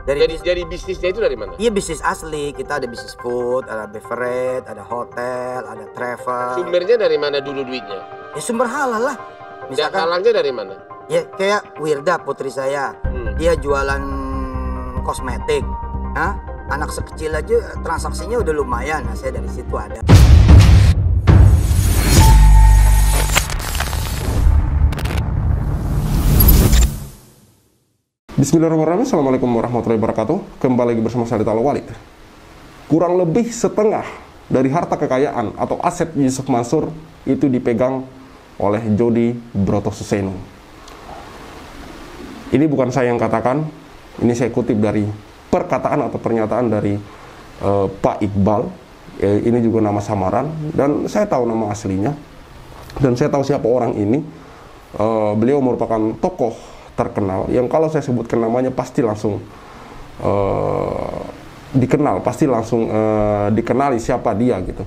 Dari bisnisnya itu dari mana? Iya, bisnis asli. Kita ada bisnis food, ada beverage, ada hotel, ada travel. Sumbernya dari mana dulu duitnya? Ya sumber halal lah. Misalkan halangnya dari mana? Ya kayak Wirda, putri saya. Dia jualan kosmetik. Hah? Anak sekecil aja transaksinya udah lumayan. Nah, saya dari situ ada. Bismillahirrahmanirrahim. Assalamualaikum warahmatullahi wabarakatuh. Kembali lagi bersama saya Talo Walid. Kurang lebih setengah dari harta kekayaan atau aset Yusuf Mansur itu dipegang oleh Jody Brotoseno. Ini bukan saya yang katakan, ini saya kutip dari perkataan atau pernyataan dari Pak Iqbal. Ini juga nama samaran dan saya tahu nama aslinya dan saya tahu siapa orang ini. Beliau merupakan tokoh terkenal yang kalau saya sebutkan namanya pasti langsung dikenal, pasti langsung dikenali siapa dia gitu.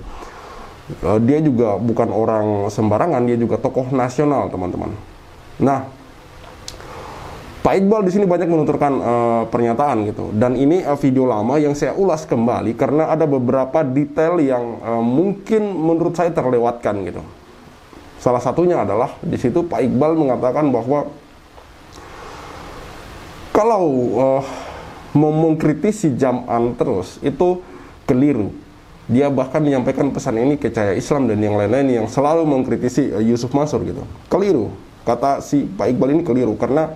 Dia juga bukan orang sembarangan, dia juga tokoh nasional, teman-teman. Nah, Pak Iqbal di sini banyak menuturkan pernyataan gitu, dan ini video lama yang saya ulas kembali karena ada beberapa detail yang mungkin menurut saya terlewatkan gitu. Salah satunya adalah di situ Pak Iqbal mengatakan bahwa kalau mau mengkritisi Jam'an terus itu keliru. Dia bahkan menyampaikan pesan ini ke Cahaya Islam dan yang lain-lain yang selalu mengkritisi Yusuf Mansur gitu. Keliru. Kata si Pak Iqbal ini keliru karena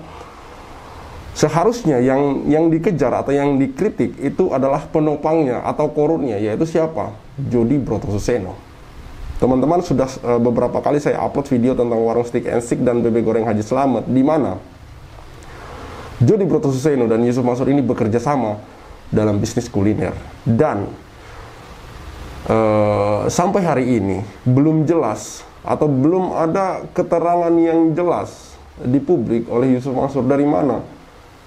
seharusnya yang dikejar atau yang dikritik itu adalah penopangnya atau korunnya, yaitu siapa? Jody Brotoseno. Teman-teman, sudah beberapa kali saya upload video tentang warung steak and shake dan bebek goreng Haji Slamet, di mana Jody Brotoseno dan Yusuf Mansur ini bekerja sama dalam bisnis kuliner. Dan sampai hari ini belum jelas atau belum ada keterangan yang jelas di publik oleh Yusuf Mansur dari mana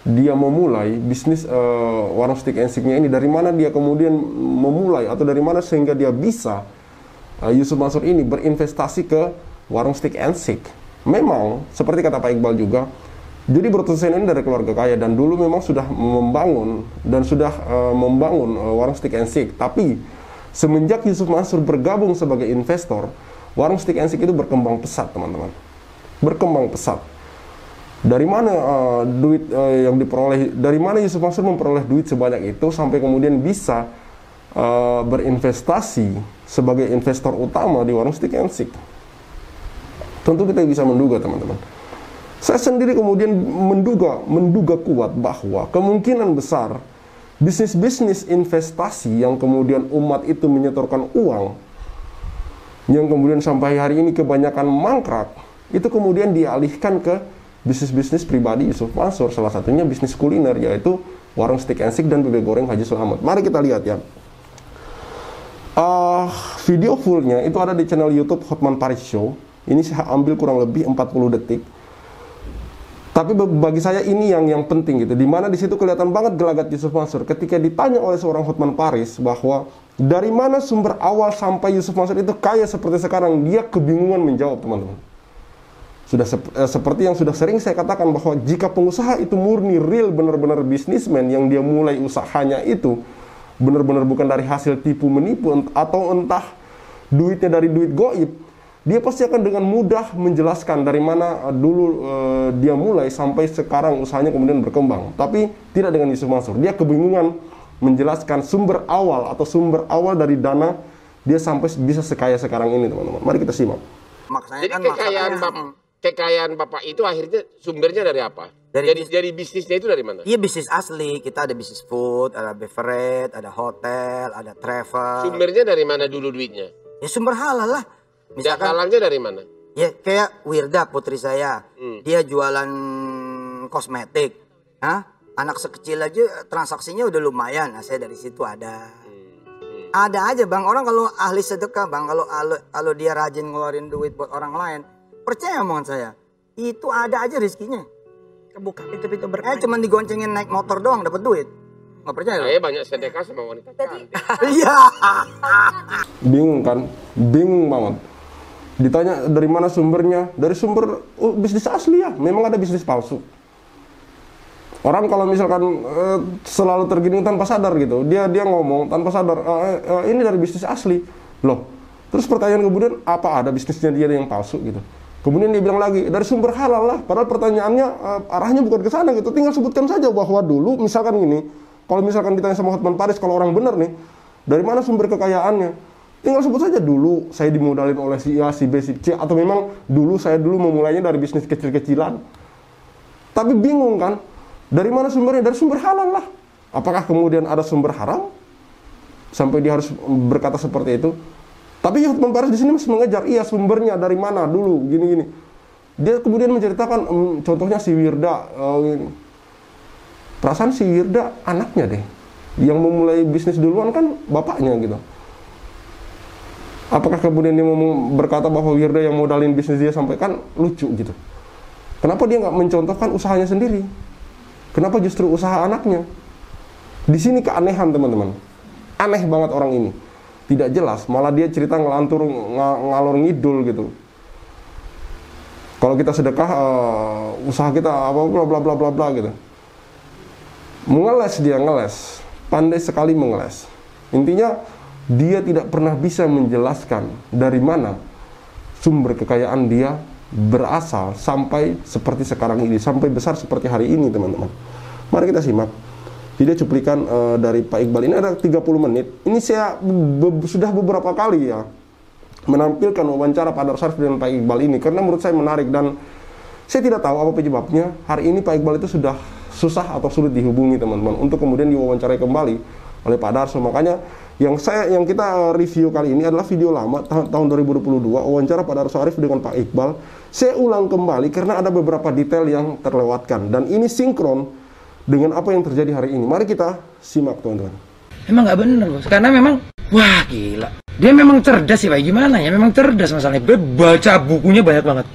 dia memulai bisnis warung steak and shake-nya ini, dari mana dia kemudian memulai atau dari mana sehingga dia bisa Yusuf Mansur ini berinvestasi ke warung steak and shake. Memang seperti kata Pak Iqbal juga, Jody Brotoseno ini dari keluarga kaya dan dulu memang sudah membangun warung steak and shake. Tapi semenjak Yusuf Mansur bergabung sebagai investor, warung steak and shake itu berkembang pesat, teman-teman. Berkembang pesat. Dari mana duit yang diperoleh? Dari mana Yusuf Mansur memperoleh duit sebanyak itu sampai kemudian bisa berinvestasi sebagai investor utama di warung steak and shake? Tentu kita bisa menduga, teman-teman. Saya sendiri kemudian menduga kuat bahwa kemungkinan besar bisnis-bisnis investasi yang kemudian umat itu menyetorkan uang, yang kemudian sampai hari ini kebanyakan mangkrak, itu kemudian dialihkan ke bisnis-bisnis pribadi Yusuf Mansur. Salah satunya bisnis kuliner, yaitu warung steak and shake dan bebek goreng Haji Slamet. Mari kita lihat ya. Video fullnya itu ada di channel YouTube Hotman Paris Show. Ini saya ambil kurang lebih 40 detik. Tapi bagi saya ini yang penting gitu, dimana di situ kelihatan banget gelagat Yusuf Mansur ketika ditanya oleh seorang Hotman Paris bahwa dari mana sumber awal sampai Yusuf Mansur itu kaya seperti sekarang, dia kebingungan menjawab, teman-teman. Sudah seperti yang sudah sering saya katakan bahwa jika pengusaha itu murni real benar-benar bisnismen yang dia mulai usahanya itu benar-benar bukan dari hasil tipu menipu atau entah duitnya dari duit goib, dia pasti akan dengan mudah menjelaskan dari mana dulu dia mulai sampai sekarang usahanya kemudian berkembang. Tapi tidak dengan Yusuf Mansur. Dia kebingungan menjelaskan sumber awal dari dana dia sampai bisa sekaya sekarang ini, teman-teman. Mari kita simak. Jadi kekayaan Bapak itu akhirnya sumbernya dari apa? Dari bisnisnya itu dari mana? Iya, bisnis asli. Kita ada bisnis food, ada beverage, ada hotel, ada travel. Sumbernya dari mana dulu duitnya? Ya sumber halal lah. Misalkan halangnya dari mana? Ya kayak Wirda, putri saya. Dia jualan kosmetik. Hah? Anak sekecil aja transaksinya udah lumayan. Nah, saya dari situ ada. Ada aja, Bang. Orang kalau ahli sedekah, Bang, kalau dia rajin ngeluarin duit buat orang lain, percaya omongan saya, itu ada aja rezekinya. Kebuka pintu-pintu berkah. Cuman digoncengin naik motor doang dapat duit. Nggak percaya? Saya banyak sedekah sama wanita cantik. Iya. Bingung kan? Bingung banget. Ditanya dari mana sumbernya? Dari sumber bisnis asli ya. Memang ada bisnis palsu. Orang kalau misalkan selalu tergiring tanpa sadar gitu, dia ngomong tanpa sadar, ini dari bisnis asli, loh. Terus pertanyaan kemudian, apa ada bisnisnya dia yang palsu gitu? Kemudian dia bilang lagi, dari sumber halal lah. Padahal pertanyaannya arahnya bukan ke sana gitu. Tinggal sebutkan saja bahwa dulu misalkan gini, kalau misalkan ditanya sama Hotman Paris, kalau orang benar nih, dari mana sumber kekayaannya? Tinggal sebut saja dulu saya dimodalin oleh si A, si B, si C, atau memang dulu saya memulainya dari bisnis kecil-kecilan. Tapi bingung kan? Dari mana sumbernya? Dari sumber halal lah. Apakah kemudian ada sumber haram? Sampai dia harus berkata seperti itu. Tapi Hotman Paris di sini masih mengejar, iya sumbernya dari mana dulu, gini-gini. Dia kemudian menceritakan, contohnya si Wirda. Perasaan si Wirda anaknya deh. Yang memulai bisnis duluan kan bapaknya gitu. Apakah kemudian dia mau berkata bahwa Wirda yang modalin bisnis dia sampai kan lucu gitu. Kenapa dia nggak mencontohkan usahanya sendiri? Kenapa justru usaha anaknya? Di sini keanehan teman-teman. Aneh banget orang ini. Tidak jelas, malah dia cerita ngalor ngidul gitu. Kalau kita sedekah, usaha kita apa bla bla bla bla bla gitu. Mengeles dia, ngeles. Pandai sekali mengeles. Intinya dia tidak pernah bisa menjelaskan dari mana sumber kekayaan dia berasal sampai seperti sekarang ini, sampai besar seperti hari ini teman-teman. Mari kita simak video cuplikan dari Pak Iqbal. Ini ada 30 menit. Ini saya sudah beberapa kali ya menampilkan wawancara Pak Dar Syarif dengan Pak Iqbal ini karena menurut saya menarik dan saya tidak tahu apa penyebabnya. Hari ini Pak Iqbal itu sudah susah atau sulit dihubungi teman-teman untuk kemudian diwawancarai kembali oleh Pak Darso. Makanya yang kita review kali ini adalah video lama tahun 2022, wawancara Pak Darso Arif dengan Pak Iqbal. Saya ulang kembali karena ada beberapa detail yang terlewatkan dan ini sinkron dengan apa yang terjadi hari ini. Mari kita simak teman-teman. Emang nggak bener bos, karena memang wah gila. Dia memang cerdas sih Pak, gimana ya? Memang cerdas masalahnya. Dia baca bukunya banyak banget.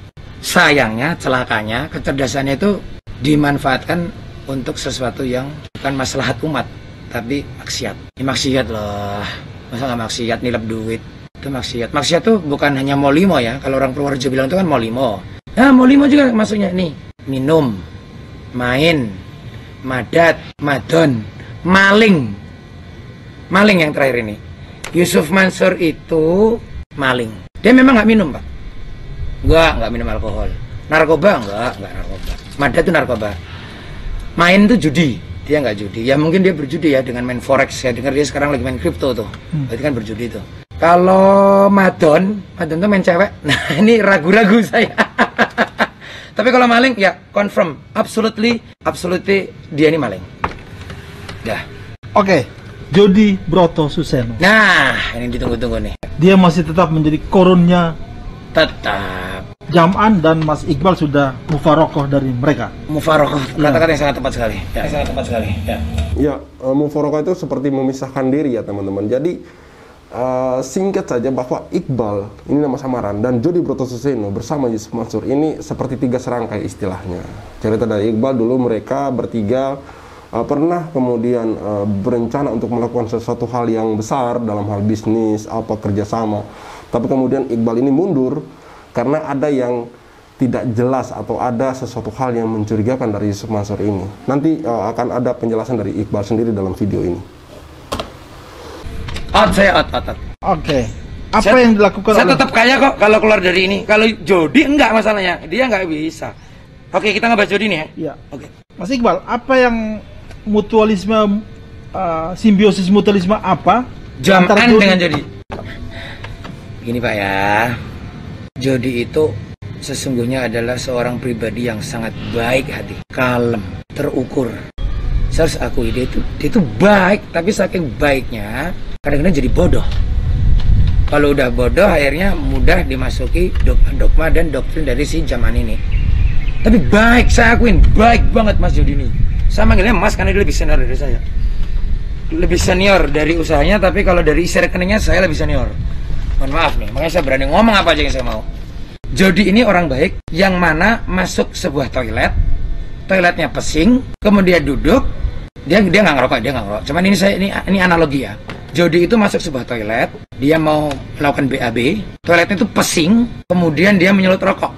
Sayangnya, celakanya, kecerdasannya itu dimanfaatkan untuk sesuatu yang bukan maslahat umat, tapi maksiat. Ini maksiat loh. Masa nggak maksiat nilap duit? Itu maksiat. Maksiat tuh bukan hanya molimo ya. Kalau orang Purworejo bilang itu kan molimo. Nah molimo juga maksudnya nih. Minum, main, madat, madon, maling. Maling yang terakhir ini. Yusuf Mansur itu maling. Dia memang nggak minum Pak. Nggak minum alkohol. Narkoba nggak narkoba. Madat itu narkoba. Main itu judi. Dia nggak judi. Ya mungkin dia berjudi ya dengan main forex. Saya dengar dia sekarang lagi main kripto tuh. Berarti kan berjudi tuh. Kalau madon tuh main cewek. Nah ini ragu-ragu saya. Tapi kalau maling ya confirm, absolutely dia ini maling. Dah. Oke, Jody Broto Suseno. Nah ini ditunggu-tunggu nih. Dia masih tetap menjadi korunnya. Tetap. Jam'an dan Mas Iqbal sudah mufarokoh dari mereka. Mufarokoh, kata-kata yang sangat tepat sekali. Ya, sangat tepat sekali. Ya, mufarokoh itu seperti memisahkan diri ya teman-teman. Jadi singkat saja bahwa Iqbal, ini nama samaran, dan Jody Broto Suseno bersama Yusuf Mansur ini seperti tiga serangkai istilahnya. Cerita dari Iqbal dulu mereka bertiga pernah kemudian berencana untuk melakukan sesuatu hal yang besar dalam hal bisnis, apa kerjasama. Tapi kemudian Iqbal ini mundur karena ada yang tidak jelas atau ada sesuatu hal yang mencurigakan dari Yusuf Mansur ini. Nanti akan ada penjelasan dari Iqbal sendiri dalam video ini. Saya out. Oke. Apa yang dilakukan saya tetap kaya kok kalau keluar dari ini. Kalau Jody enggak masalahnya. Dia enggak bisa. Oke, kita ngebahas Jody nih ya. Iya. Oke. Mas Iqbal, apa yang mutualisme, simbiosis mutualisme apa? Jam'an dengan Jody. Gini Pak ya. Jody itu sesungguhnya adalah seorang pribadi yang sangat baik hati, kalem, terukur. Saya harus akui dia itu baik, tapi saking baiknya kadang-kadang jadi bodoh. Kalau udah bodoh akhirnya mudah dimasuki dogma dan doktrin dari si Jam'an ini. Tapi baik, saya akuin baik banget Mas Jody ini. Saya manggilnya Mas karena dia lebih senior dari saya. Lebih senior dari usahanya, tapi kalau dari isi rekeningnya saya lebih senior. Mohon maaf nih, makanya saya berani ngomong apa aja yang saya mau. Jody ini orang baik yang mana masuk sebuah toiletnya pesing, kemudian duduk, dia nggak ngerokok, Cuman ini analogi ya. Jody itu masuk sebuah toilet, dia mau melakukan BAB, toiletnya itu pesing, kemudian dia menyulut rokok.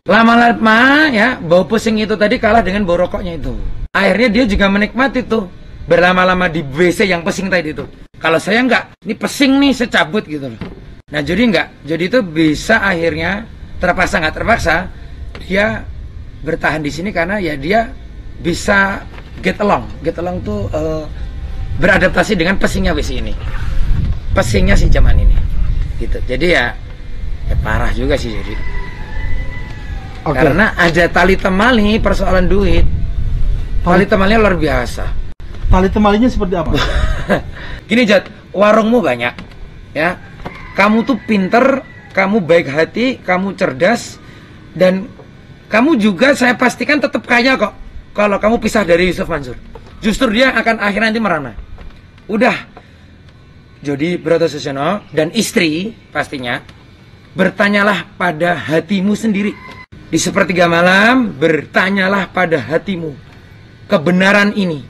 Lama-lama ya, bau pesing itu tadi kalah dengan bau rokoknya itu. Akhirnya dia juga menikmati tuh berlama-lama di WC yang pesing tadi itu. Kalau saya enggak, ini pesing nih, saya cabut gitu loh. Nah jadi enggak, jadi itu bisa akhirnya terpaksa nggak terpaksa dia bertahan di sini karena ya dia bisa get along tuh beradaptasi dengan pesingnya WC ini, pesingnya si zaman ini, gitu. Jadi ya parah juga sih jadi. Karena ada tali temali persoalan duit. Tali temalinya luar biasa. Tali temalinya seperti apa? Gini Jat, warungmu banyak ya. Kamu tuh pinter, kamu baik hati, kamu cerdas, dan kamu juga saya pastikan tetap kaya kok kalau kamu pisah dari Yusuf Mansur. Justru dia akan akhirnya nanti merana. Udah Jody Bratosusilo dan istri pastinya bertanyalah pada hatimu sendiri. Di sepertiga malam bertanyalah pada hatimu kebenaran ini.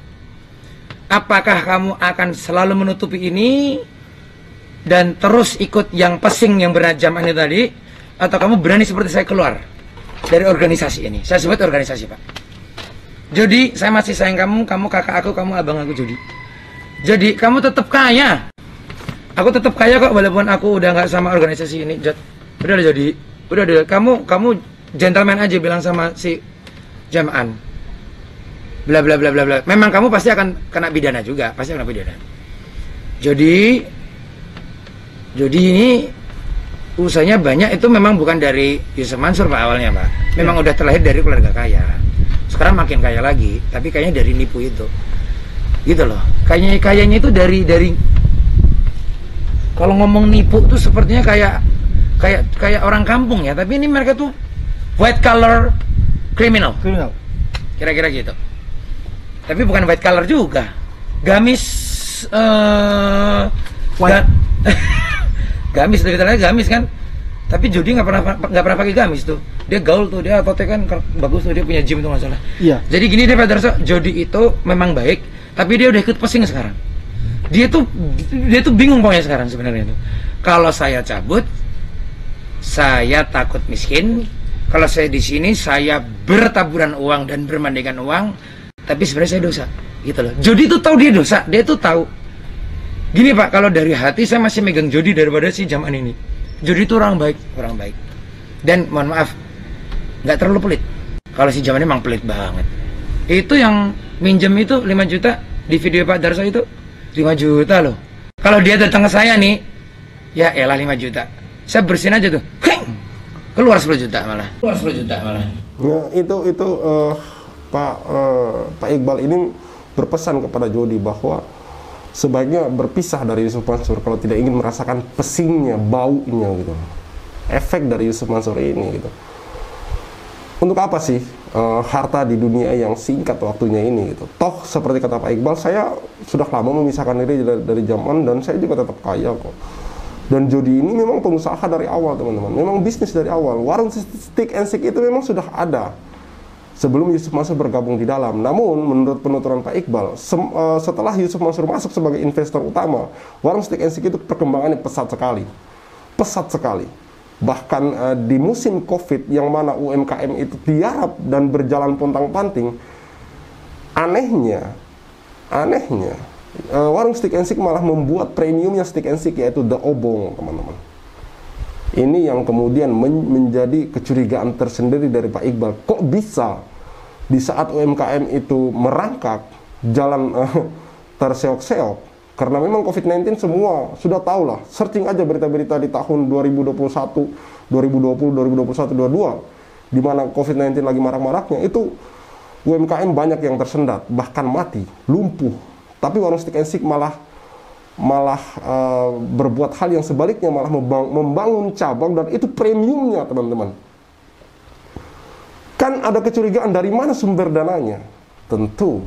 Apakah kamu akan selalu menutupi ini dan terus ikut yang pesing yang berajam ini tadi, atau kamu berani seperti saya keluar dari organisasi ini? Saya sebut organisasi, Pak. Jody, saya masih sayang kamu, kamu kakak aku, kamu abang aku, Jody. Jadi kamu tetap kaya. Aku tetap kaya kok walaupun aku udah nggak sama organisasi ini. Udah lah Jody, udah kamu gentleman aja bilang sama si Jamaan. Bla bla bla bla bla. Memang kamu pasti akan kena pidana juga, pasti kena pidana. Jadi ini usahanya banyak, itu memang bukan dari Yusuf Mansur Pak awalnya Pak. Memang udah terlahir dari keluarga kaya. Sekarang makin kaya lagi, tapi kayaknya dari nipu itu. Gitu loh. Kayaknya itu dari kalau ngomong nipu tuh sepertinya kayak orang kampung ya, tapi ini mereka tuh white collar criminal. Kira-kira gitu. Tapi bukan white collar juga. Gamis gamis, lebih tepatnya gamis kan. Tapi Jody nggak pernah pakai gamis tuh. Dia gaul tuh, dia ototnya kan bagus tuh, dia punya gym tuh nggak salah. Iya. Jadi gini deh Pak Darso, Jody itu memang baik, tapi dia udah ikut pesing sekarang. Dia tuh bingung pokoknya sekarang sebenarnya itu. Kalau saya cabut, saya takut miskin. Kalau saya di sini, saya bertaburan uang dan bermandikan uang. Tapi sebenarnya saya dosa, gitu loh. Jody itu tahu dia dosa, dia tuh tahu. Gini Pak, kalau dari hati saya masih megang Jody daripada si Jamaan ini. Jody itu orang baik. Dan mohon maaf, nggak terlalu pelit. Kalau si Jamaan emang pelit banget. Itu yang minjem itu 5 juta di video Pak Darso itu 5 juta loh. Kalau dia datang ke saya nih, ya elah 5 juta. Saya bersihin aja tuh. Keluar 10 juta malah. Nah, itu Pak Iqbal ini berpesan kepada Jody bahwa sebaiknya berpisah dari Yusuf Mansur kalau tidak ingin merasakan pesingnya, baunya gitu. Efek dari Yusuf Mansur ini gitu. Untuk apa sih harta di dunia yang singkat waktunya ini gitu. Toh seperti kata Pak Iqbal, saya sudah lama memisahkan diri dari Jamaan dan saya juga tetap kaya kok. Dan Jody ini memang pengusaha dari awal teman-teman. Memang bisnis dari awal. Warung stick and stick itu memang sudah ada sebelum Yusuf Mansur bergabung di dalam. Namun menurut penuturan Pak Iqbal, setelah Yusuf Mansur masuk sebagai investor utama, warung stick and stick itu perkembangannya pesat sekali. Bahkan di musim COVID yang mana UMKM itu tiarap dan berjalan pontang-panting, anehnya warung stick and stick malah membuat premiumnya stick and stick, yaitu The Obong teman-teman. Ini yang kemudian menjadi kecurigaan tersendiri dari Pak Iqbal. Kok bisa di saat UMKM itu merangkak, jalan terseok-seok? Karena memang COVID-19 semua sudah tahu lah. Searching aja berita-berita di tahun 2021, 2020, 2021, 2022. Di mana COVID-19 lagi marak-maraknya, itu UMKM banyak yang tersendat, bahkan mati, lumpuh. Tapi warung stick and stick malah berbuat hal yang sebaliknya, malah membangun cabang, dan itu premiumnya teman-teman. Kan ada kecurigaan dari mana sumber dananya? Tentu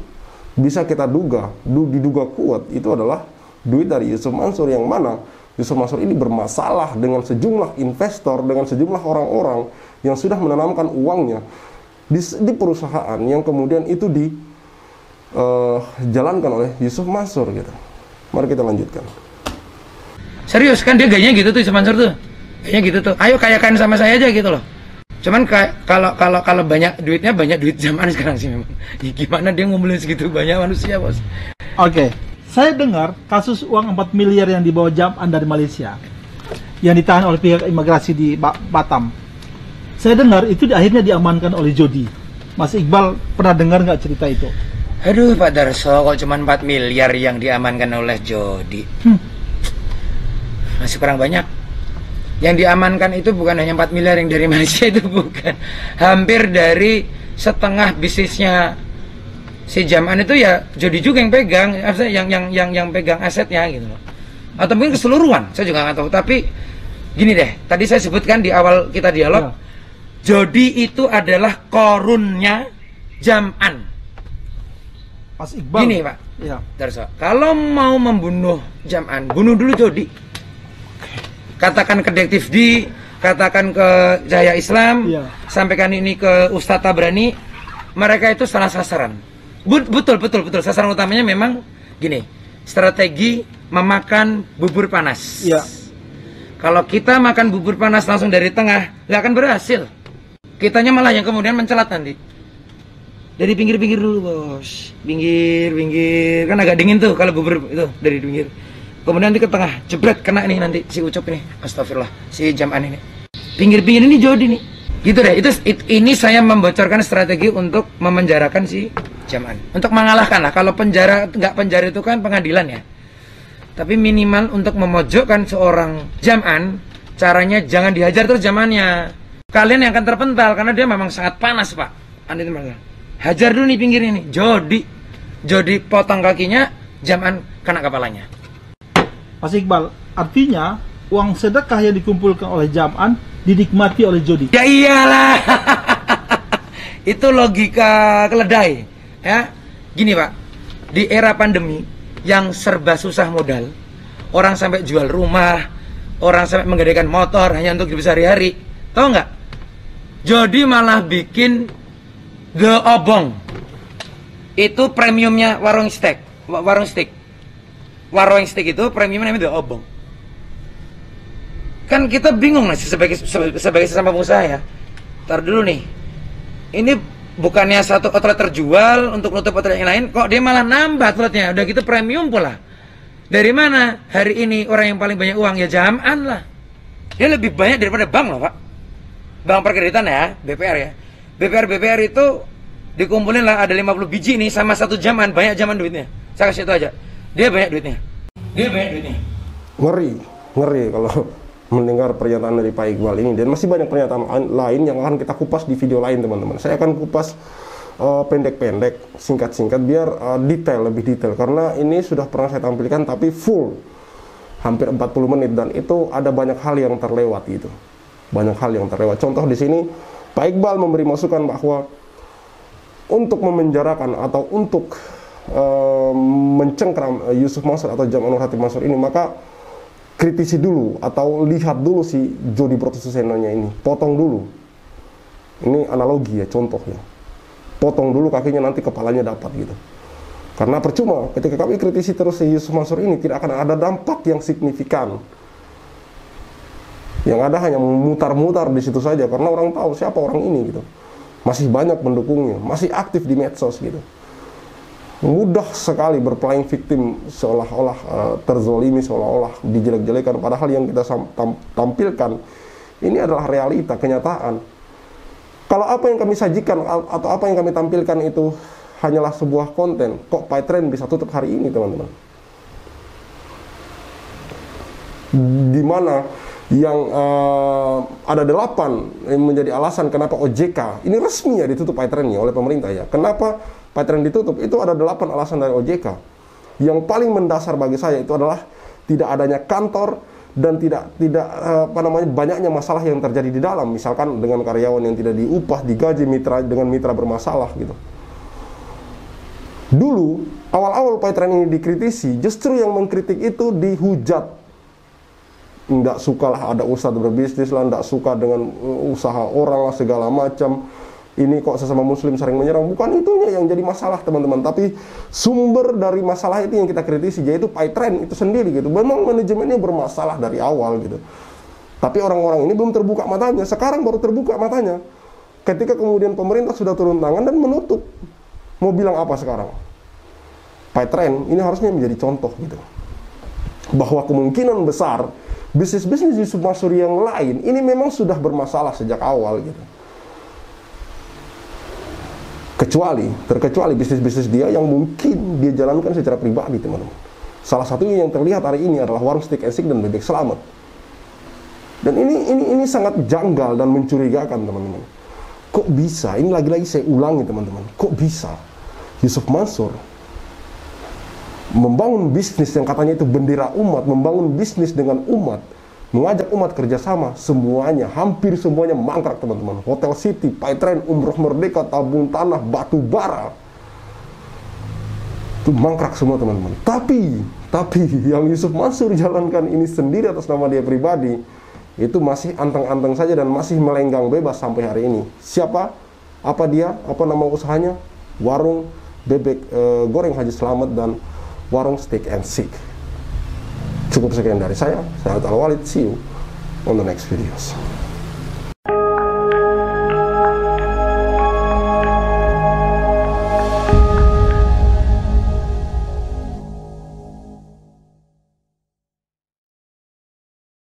bisa kita diduga kuat itu adalah duit dari Yusuf Mansur, yang mana Yusuf Mansur ini bermasalah dengan sejumlah investor, dengan sejumlah orang-orang yang sudah menanamkan uangnya di perusahaan yang kemudian itu dijalankan oleh Yusuf Mansur gitu. Mari kita lanjutkan. Serius kan dia gayanya gitu tuh Yusuf Mansur tuh. Kayaknya gitu tuh. Ayo kayakan sama saya aja gitu loh. Cuman kalau banyak duitnya, banyak duit zaman sekarang sih memang. Ya, gimana dia ngumpulin segitu banyak manusia, Bos? Oke, saya dengar kasus uang 4 miliar yang dibawa Jam'an dari Malaysia yang ditahan oleh pihak imigrasi di Batam. Saya dengar itu akhirnya diamankan oleh Jody. Mas Iqbal pernah dengar nggak cerita itu? Aduh Pak Darso, kok cuma 4 miliar yang diamankan oleh Jody? Masih kurang banyak. Yang diamankan itu bukan hanya 4 miliar yang dari Malaysia, itu bukan. Hampir dari setengah bisnisnya si Jam'an itu ya Jody juga yang pegang, yang pegang asetnya gitu loh. Atau mungkin keseluruhan, saya juga nggak tahu. Tapi gini deh, tadi saya sebutkan di awal kita dialog, Jody itu adalah korunnya Jam'an. Mas Iqbal. Gini Pak, Darso, kalau mau membunuh Jam'an, bunuh dulu Jody. Katakan ke Detektif D, katakan ke Jaya Islam, sampaikan ini ke Ustadz Tabrani, mereka itu salah sasaran. Betul. Sasaran utamanya memang gini, strategi memakan bubur panas. Kalau kita makan bubur panas langsung dari tengah, nggak akan berhasil. Kitanya malah yang kemudian mencelat nanti. Dari pinggir-pinggir dulu, Bos. Pinggir, kan agak dingin tuh kalau bubur itu dari pinggir. Kemudian nanti ke tengah, jebret, kena nih nanti si Ucup ini. Astagfirullah, si Jam'an ini. Pinggir-pinggir ini Jody nih. Gitu deh, ini saya membocorkan strategi untuk memenjarakan si Jam'an. Untuk mengalahkan lah, kalau nggak penjara itu kan pengadilan ya. Tapi minimal untuk memojokkan seorang Jam'an, caranya jangan dihajar terus Jam'annya. Kalian yang akan terpental, karena dia memang sangat panas Pak. Hajar dulu nih pinggir ini, Jody potong kakinya, Jam'an kena kepalanya. Mas Iqbal, artinya uang sedekah yang dikumpulkan oleh Jam'an dinikmati oleh Jody. Ya iyalah. Itu logika keledai. Ya. Gini Pak, di era pandemi yang serba susah modal, orang sampai jual rumah, orang sampai menggadaikan motor hanya untuk hidup sehari-hari. Tahu nggak? Jody malah bikin The Obong. Itu premiumnya warung steak. Warung steak itu premiumnya namanya The Obong. Kan kita bingung lah sebagai sesama pengusaha ya. Ntar dulu nih, ini bukannya satu outlet terjual untuk nutup outlet yang lain, kok dia malah nambah outletnya, udah gitu premium pula. Dari mana hari ini orang yang paling banyak uang? Ya Jam'an lah. Dia lebih banyak daripada bank loh Pak. Bank perkreditan ya, BPR ya. BPR itu dikumpulin lah, ada 50 biji nih sama satu Jam'an, banyak Jam'an duitnya. Saya kasih itu aja. Dia banyak duitnya. Ngeri kalau mendengar pernyataan dari Pak Iqbal ini, dan masih banyak pernyataan lain yang akan kita kupas di video lain teman-teman. Saya akan kupas pendek-pendek, singkat-singkat biar lebih detail, karena ini sudah pernah saya tampilkan tapi full hampir 40 menit dan itu ada banyak hal yang terlewat gitu. Banyak hal yang terlewat. Contoh di sini Pak Iqbal memberi masukan bahwa untuk memenjarakan atau untuk mencengkram Yusuf Mansur atau Jam'an Nur Hati Mansur ini, maka kritisi dulu atau lihat dulu si Jody Brotosusenonya ini, potong dulu. Ini analogi ya, contoh ya. Potong dulu kakinya, nanti kepalanya dapat gitu. Karena percuma ketika kami kritisi terus si Yusuf Mansur ini, tidak akan ada dampak yang signifikan. Yang ada hanya memutar-mutar di situ saja, karena orang tahu siapa orang ini gitu. Masih banyak pendukungnya, masih aktif di medsos gitu. Mudah sekali berplaying victim, seolah-olah terzolimi, seolah-olah dijelek-jelekan, padahal yang kita tampilkan ini adalah realita, kenyataan. Kalau apa yang kami sajikan atau apa yang kami tampilkan itu hanyalah sebuah konten, kok PayTrend bisa tutup hari ini teman-teman? Dimana yang ada 8 yang menjadi alasan kenapa OJK ini resmi ya ditutup PayTrendnya oleh pemerintah ya. Kenapa PayTrend ditutup? Itu ada 8 alasan dari OJK. Yang paling mendasar bagi saya itu adalah tidak adanya kantor dan tidak banyaknya masalah yang terjadi di dalam. Misalkan dengan karyawan yang tidak diupah, digaji, dengan mitra bermasalah gitu. Dulu awal-awal PayTrend ini dikritisi, justru yang mengkritik itu dihujat. Nggak suka lah ada ustadz berbisnis lah, nggak suka dengan usaha orang lah, segala macam. Ini kok sesama muslim sering menyerang. Bukan itunya yang jadi masalah teman-teman, tapi sumber dari masalah itu yang kita kritisi, yaitu PayTrend itu sendiri gitu. Memang manajemennya bermasalah dari awal gitu. Tapi orang-orang ini belum terbuka matanya, sekarang baru terbuka matanya. Ketika kemudian pemerintah sudah turun tangan dan menutup. Mau bilang apa sekarang? PayTrend ini harusnya menjadi contoh gitu. Bahwa kemungkinan besar bisnis-bisnis Yusuf Mansur yang lain ini memang sudah bermasalah sejak awal gitu. Terkecuali bisnis-bisnis dia yang mungkin dia jalankan secara pribadi, teman-teman. Salah satunya yang terlihat hari ini adalah warung steak and shake dan bebek selamat. Dan ini sangat janggal dan mencurigakan, teman-teman. Kok bisa? Ini lagi-lagi saya ulangi, teman-teman. Kok bisa Yusuf Mansur membangun bisnis yang katanya itu bendera umat, membangun bisnis dengan umat, mengajak umat kerjasama, semuanya, hampir semuanya mangkrak, teman-teman. Hotel City, PayTrend, Umroh Merdeka, Tabung Tanah, Batu Bara, itu mangkrak semua, teman-teman. Tapi yang Yusuf Mansur jalankan ini sendiri atas nama dia pribadi, itu masih anteng-anteng saja dan masih melenggang bebas sampai hari ini. Siapa? Apa dia? Apa nama usahanya? Warung bebek goreng Haji Selamat dan warung steak and shake. Cukup sekian dari saya Al-Walid. See you on the next videos.